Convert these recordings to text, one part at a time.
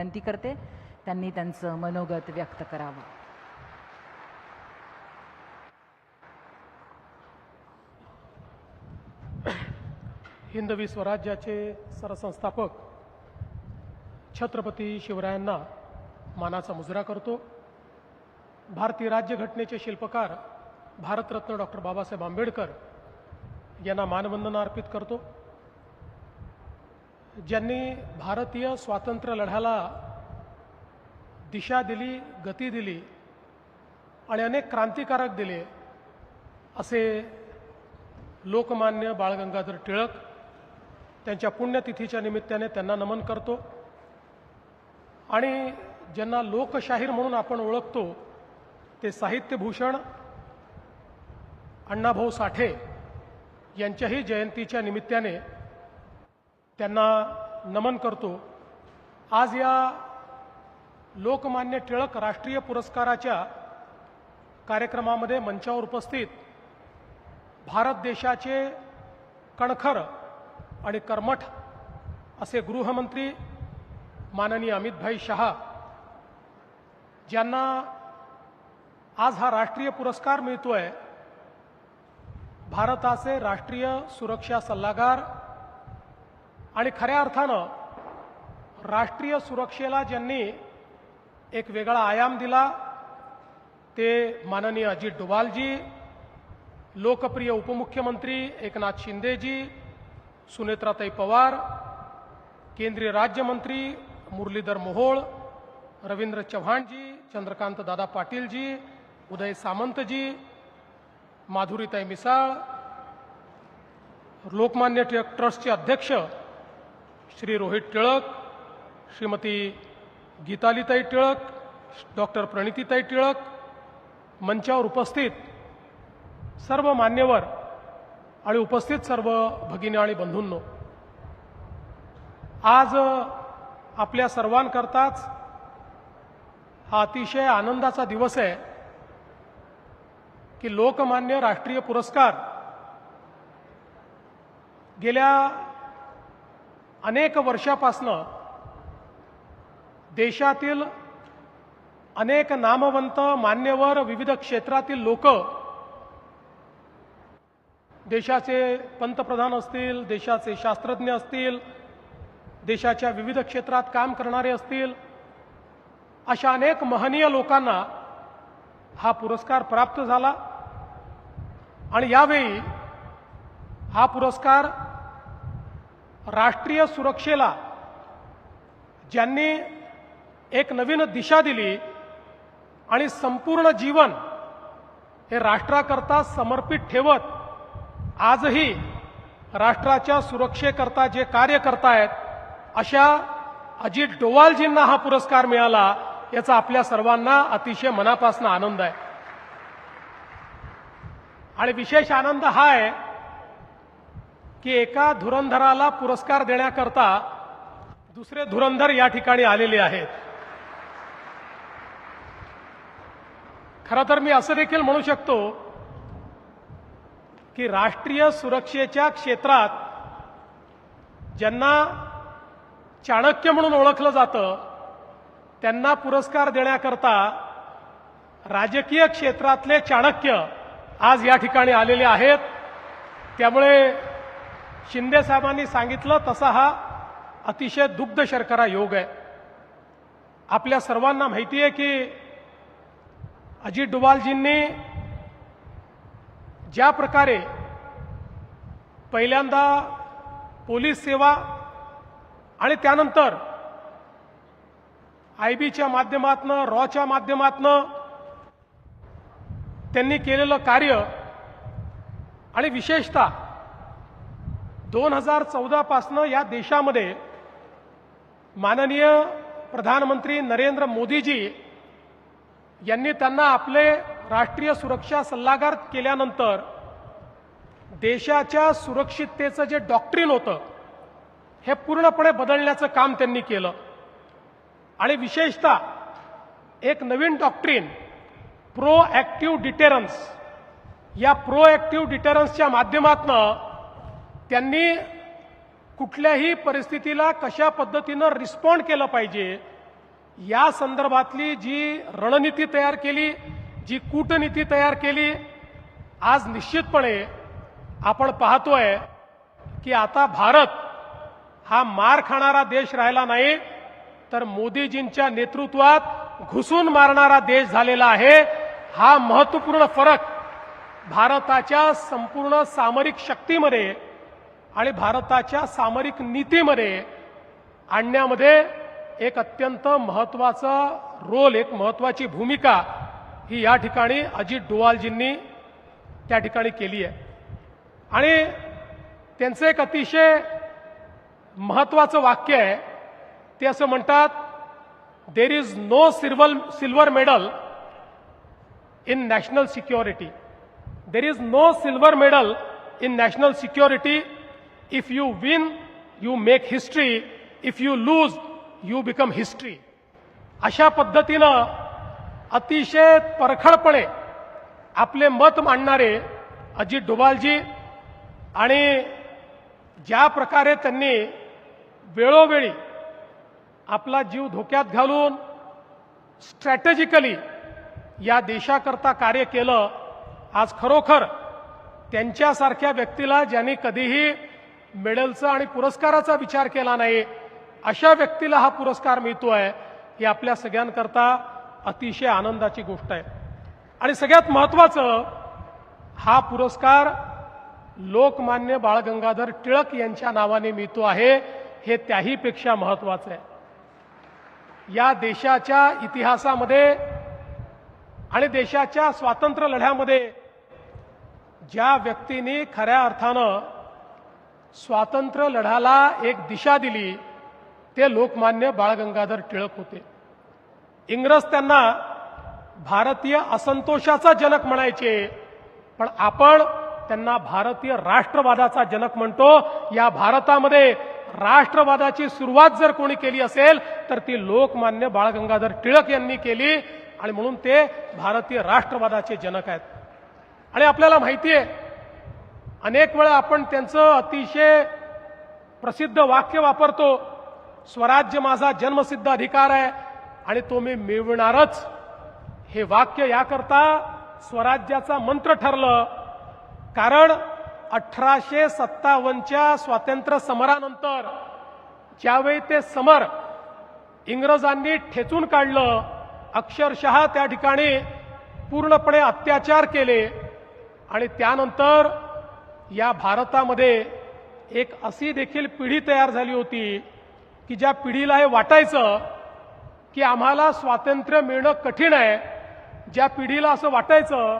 विनंती करते त्यांनी त्यांचं मनोगत व्यक्त करावं. हिंदवी स्वराज्याचे सरसंस्थापक छत्रपती शिवरायांना मानाचा मुजरा करतो. भारतीय राज्यघटनेचे शिल्पकार भारतरत्न डॉक्टर बाबासाहेब आंबेडकर यांना मानवंदना अर्पित करतो. ज्यांनी भारतीय स्वातंत्र्य लढ्याला दिशा दिली, गती दिली आणि अनेक क्रांतिकारक दिले असे लोकमान्य बाळ गंगाधर टिळक, त्यांच्या पुण्यतिथीच्या निमित्ताने त्यांना नमन करतो. आणि ज्यांना लोकशाहीर म्हणून आपण ओळखतो ते साहित्यभूषण अण्णाभाऊ साठे यांच्याही जयंतीच्या निमित्ताने त्यांना नमन करतो. आज या लोकमान्य टिळक राष्ट्रीय पुरस्काराच्या कार्यक्रमामध्ये मंचावर उपस्थित भारत देशाचे कणखर आणि कर्मठ असे गृहमंत्री माननीय अमितभाई शहा, ज्यांना आज हा राष्ट्रीय पुरस्कार मिळतोय, भारताचे राष्ट्रीय सुरक्षा सल्लागार आणि खऱ्या अर्थानं राष्ट्रीय सुरक्षेला ज्यांनी एक वेगळा आयाम दिला ते माननीय अजित डोभालजी, लोकप्रिय उपमुख्यमंत्री एकनाथ शिंदेजी, सुनेत्राताई पवार, केंद्रीय राज्यमंत्री मुरलीधर मोहोळ, रवींद्र चव्हाणजी, चंद्रकांत दादा पाटीलजी, उदय सामंतजी, माधुरीताई मिसाळ, लोकमान्य टिळक ट्रस्टचे अध्यक्ष श्री रोहित टिळक, श्रीमती गीतालीताई टिळक, डॉक्टर प्रणितीताई टिळक, मंचावर उपस्थित सर्व मान्यवर आणि उपस्थित सर्व भगिनी आणि बंधूंनो, आज आपल्या सर्वांकरताच हा अतिशय आनंदाचा दिवस आहे की लोकमान्य राष्ट्रीय पुरस्कार गेल्या अनेक वर्षापासनं देशातील अनेक नामवंत मान्यवर, विविध क्षेत्रातील लोक, देशाचे पंतप्रधान असतील, देशाचे शास्त्रज्ञ असतील, देशाच्या विविध क्षेत्रात काम करणारे असतील, अशा अनेक महनीय लोकांना हा पुरस्कार प्राप्त झाला. आणि यावेळी हा पुरस्कार राष्ट्रीय सुरक्षेला ज्यांनी एक नवीन दिशा दिली आणि संपूर्ण जीवन हे राष्ट्राकरता समर्पित ठेवत आजही राष्ट्राच्या सुरक्षेकरता जे कार्य करतायत अशा अजित डोवालजींना हा पुरस्कार मिळाला, याचा आपल्या सर्वांना अतिशय मनापासून आनंद आहे. आणि विशेष आनंद हा आहे की एका धुरंधराला पुरस्कार देण्याकरता दुसरे धुरंधर या ठिकाणी आलेले आहेत. खरं तर मी असं देखील म्हणू शकतो की राष्ट्रीय सुरक्षेच्या क्षेत्रात ज्यांना चाणक्य म्हणून ओळखलं जातं त्यांना पुरस्कार देण्याकरता राजकीय क्षेत्रातले चाणक्य आज या ठिकाणी आलेले आहेत. त्यामुळे शिंदे साहेबांनी सांगितलं तसा हा अतिशय दुग्ध शर्करा योग आहे. आपल्या सर्वांना माहिती आहे की अजित डोभालजींनी ज्या प्रकारे पहिल्यांदा पोलीस सेवा आणि त्यानंतर आयबीच्या माध्यमातून, रॉच्या माध्यमातून त्यांनी केलेलं कार्य आणि विशेषतः 2014 पासून या देशामध्ये माननीय प्रधानमंत्री नरेंद्र मोदीजी यांनी त्यांना आपले राष्ट्रीय सुरक्षा सल्लागार केल्यानंतर देशाच्या सुरक्षिततेचं जे डॉक्ट्रिन होतं हे पूर्णपणे बदलण्याचं काम त्यांनी केलं. आणि विशेषतः एक नवीन डॉक्ट्रिन प्रोएक्टिव्ह डिटेरन्स, या प्रोएक्टिव्ह डिटेरन्सच्या माध्यमातून त्यांनी कुठल्याही परिस्थितीला कशा पद्धतीनं रिस्पॉन्ड केलं पाहिजे या संदर्भातली जी रणनीती तयार केली, जी कूटनीती तयार केली, आज निश्चितपणे आपण पाहतोय की आता भारत हा मार खाणारा देश राहिला नाही, तर मोदीजींच्या नेतृत्वात घुसून मारणारा देश झालेला आहे. हा महत्त्वपूर्ण फरक भारताच्या संपूर्ण सामरिक शक्तीमध्ये आणि भारताच्या सामरिक नीतीमध्ये आणण्यामध्ये एक अत्यंत महत्त्वाचा रोल, एक महत्त्वाची भूमिका ही या ठिकाणी अजित डोवालजींनी त्या ठिकाणी केली आहे. आणि त्यांचं एक अतिशय महत्त्वाचं वाक्य आहे. ते असं म्हणतात, there is no silver medal in national security. There is no silver medal in national security. If you win you make history, if you lose you become history. अशा पद्धतीनं अतिशय परखडपणे आपले मत मांडणारे अजित डोभालजी आणि ज्या प्रकारे त्यांनी वेळोवेळी आपला जीव धोक्यात घालून स्ट्रॅटेजिकली या देशाकरता कार्य केलं, आज खरोखर त्यांच्यासारख्या व्यक्तीला ज्यांनी कधीही मेडलचा आणि पुरस्काराचा विचार केला नाही, अशा व्यक्तीला हा पुरस्कार मिळतोय, ही आपल्या सगळ्यांकरता अतिशय आनंदाची गोष्ट आहे. आणि सगळ्यात महत्त्वाचं, हा पुरस्कार लोकमान्य बाळ गंगाधर टिळक यांच्या नावाने मिळतो आहे, हे त्याहीपेक्षा महत्त्वाचं आहे. या देशाच्या इतिहासामध्ये आणि देशाच्या स्वातंत्र्य लढ्यामध्ये ज्या व्यक्तींनी खऱ्या अर्थानं स्वातंत्र्य लढ्याला एक दिशा दिली, ते लोकमान्य बाळ गंगाधर टिळक होते. इंग्रज त्यांना भारतीय असंतोषाचा जनक म्हणायचे, पण आपण त्यांना भारतीय राष्ट्रवादाचा जनक म्हणतो. या भारतामध्ये राष्ट्रवादाची सुरुवात जर कोणी केली असेल तर ती लोकमान्य बाळ गंगाधर टिळक यांनी केली, आणि म्हणून ते भारतीय राष्ट्रवादाचे जनक आहेत. आणि आपल्याला माहिती आहे, अनेक वेळा आपण त्यांचं अतिशय प्रसिद्ध वाक्य वापरतो, स्वराज्य माझा जन्मसिद्ध अधिकार आहे आणि तो मी मिळवणारच. हे वाक्य याकरता स्वराज्याचा मंत्र ठरलं, कारण 1857च्या स्वातंत्र्य समरानंतर ज्यावेळी ते समर इंग्रजांनी ठेचून काढलं, अक्षरशः त्या ठिकाणी पूर्णपणे अत्याचार केले, आणि त्यानंतर या भारतामध्ये एक अशी देखील पिढी तयार झाली होती की ज्या पिढीला हे वाटायचं की आम्हाला स्वातंत्र्य मिळणं कठीण आहे. ज्या पिढीला असं वाटायचं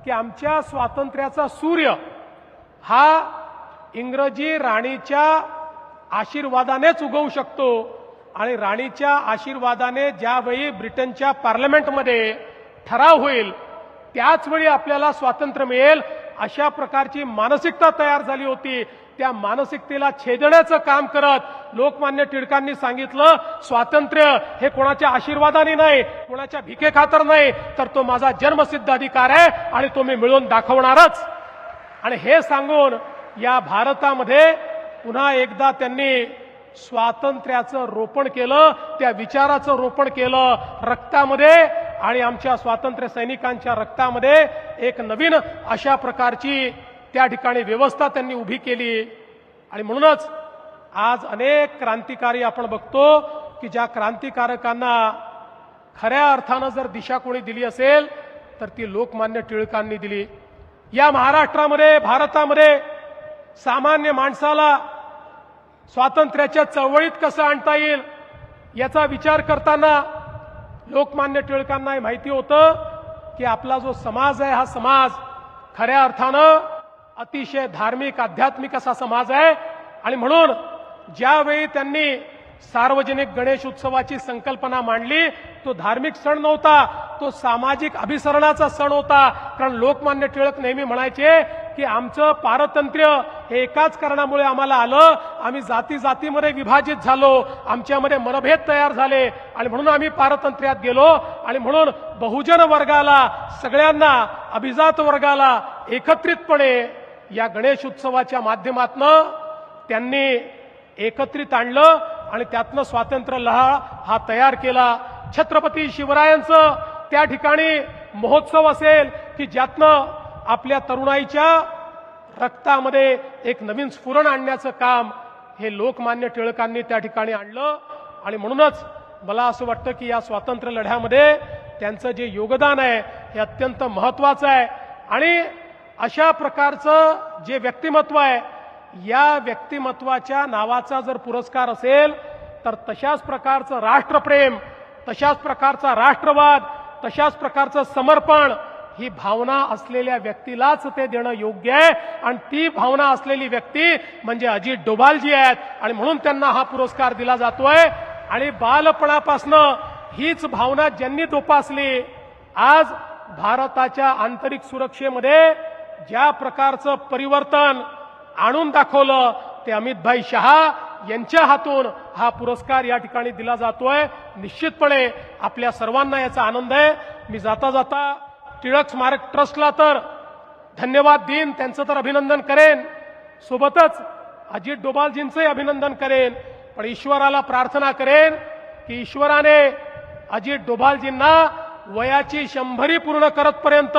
की आमच्या स्वातंत्र्याचा सूर्य हा इंग्रजी राणीच्या आशीर्वादानेच उगवू शकतो, आणि राणीच्या आशीर्वादाने ज्यावेळी ब्रिटनच्या पार्लमेंटमध्ये ठराव होईल त्याचवेळी आपल्याला स्वातंत्र्य मिळेल, अशा प्रकारची मानसिकता तयार झाली होती. त्या मानसिकतेला छेदण्याचं काम करत लोकमान्य टिळकांनी सांगितलं, स्वातंत्र्य हे कोणाच्या आशीर्वादाने नाही, कोणाच्या भिकेखातर नाही, तर तो माझा जन्मसिद्ध अधिकार आहे आणि तो मी मिळवून दाखवणारच. आणि हे सांगून या भारतामध्ये पुन्हा एकदा त्यांनी स्वातंत्र्याचं रोपण केलं, त्या विचाराचं रोपण केलं रक्तामध्ये, आणि आमच्या स्वातंत्र्य सैनिकांच्या रक्तामध्ये एक नवीन अशा प्रकारची त्या ठिकाणी व्यवस्था त्यांनी उभी केली. आणि म्हणूनच आज अनेक क्रांतिकारी आपण बघतो की ज्या क्रांतिकारकांना खऱ्या अर्थानं जर दिशा कोणी दिली असेल तर ती लोकमान्य टिळकांनी दिली. या महाराष्ट्रामध्ये, भारतामध्ये सामान्य माणसाला स्वातंत्र्याच्या चळवळीत कसं आणता येईल याचा विचार करताना लोकमान्य टिळकांना माहिती होतं की आपला जो समाज आहे हा समाज खऱ्या अर्थानं अतिशय धार्मिक, आध्यात्मिक असा समाज आहे. आणि म्हणून ज्यावेळी त्यांनी सार्वजनिक गणेश उत्सवाची संकल्पना मांडली, तो धार्मिक सण नव्हता, तो सामाजिक अभिसरणाचा सण होता. कारण लोकमान्य टिळक नेहमी म्हणायचे की आमचं पारतंत्र्य हे एकाच कारणामुळे आम्हाला आलं, आम्ही जाती जातीमध्ये विभाजित झालो, आमच्यामध्ये मनभेद तयार झाले, आणि म्हणून आम्ही पारतंत्र्यात गेलो. आणि म्हणून बहुजन वर्गाला, सगळ्यांना, अभिजात वर्गाला एकत्रितपणे या गणेश उत्सवाच्या माध्यमातून त्यांनी एकत्रित आणलं आणि त्यातनं स्वातंत्र्य लढा हा तयार केला. छत्रपती शिवरायांचं त्या ठिकाणी महोत्सव असेल की ज्यातनं आपल्या तरुणाईच्या रक्तामध्ये एक नवीन स्फुरण आणण्याचं काम हे लोकमान्य टिळकांनी त्या ठिकाणी आणलं. आणि म्हणूनच मला असं वाटतं की या स्वातंत्र्य लढ्यामध्ये त्यांचं जे योगदान आहे हे अत्यंत महत्त्वाचं आहे. आणि अशा प्रकारचं जे व्यक्तिमत्व आहे, या व्यक्तिमत्वाच्या नावाचा जर पुरस्कार असेल तर तशाच प्रकारचं राष्ट्रप्रेम, तशाच प्रकारचा राष्ट्रवाद, तशाच प्रकारचं समर्पण ही भावना असलेल्या व्यक्तीलाच ते देणं योग्य आहे. आणि ती भावना असलेली व्यक्ती म्हणजे अजित डोभालजी आहेत. आणि म्हणून त्यांना हा पुरस्कार दिला जातोय. आणि बालपणापासनं हीच भावना ज्यांनी जोपासली, आज भारताच्या आंतरिक सुरक्षेमध्ये ज्या प्रकारचं परिवर्तन आणून दाखवलं ते अमितभाई शहा यांच्या हातून हा पुरस्कार या ठिकाणी दिला जातोय. निश्चितपणे आपल्या सर्वांना याचा आनंद आहे. मी जाता जाता टिळक स्मारक ट्रस्टला तर धन्यवाद देईन, त्यांचं तर अभिनंदन करेन, सोबतच अजित डोभालजींचंही अभिनंदन करेन. पण ईश्वराला प्रार्थना करेन की ईश्वराने अजित डोभालजींना वयाची 100 पूर्ण करतपर्यंत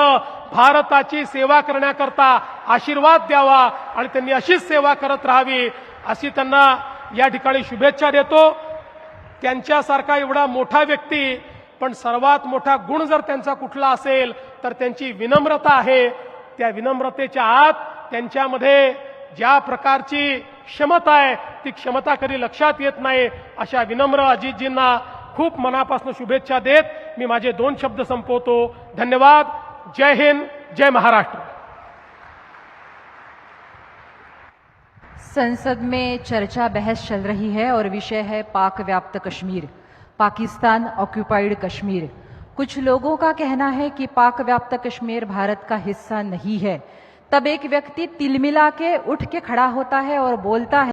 भारताची सेवा करण्याकरता आशीर्वाद द्यावा आणि त्यांनी अशीच सेवा करत राहावी अशी त्यांना या ठिकाणी शुभेच्छा देतो. त्यांच्यासारखा एवढा मोठा व्यक्ती, पण सर्वात मोठा गुण जर त्यांचा कुठला असेल तर त्यांची विनम्रता आहे. त्या विनम्रतेच्या आत त्यांच्यामध्ये ज्या प्रकारची क्षमता आहे ती क्षमता कधी लक्षात येत नाही. अशा विनम्र अजितजींना खूप मनापासून शुभेच्छा देत मी माझे 2 शब्द संपवतो. धन्यवाद. जय हिंद, जय महाराष्ट्र. संसद में चर्चा बहस चल रही है और विषय है पाक व्याप्त कश्मीर, पाकिस्तान ऑक्यूपाइड कश्मीर। कुछ लोगों का कहना है कि पाक व्याप्त कश्मीर भारत का हिस्सा नहीं है। तब एक व्यक्ति तिलमिला के उठ के खड़ा होता है और बोलता है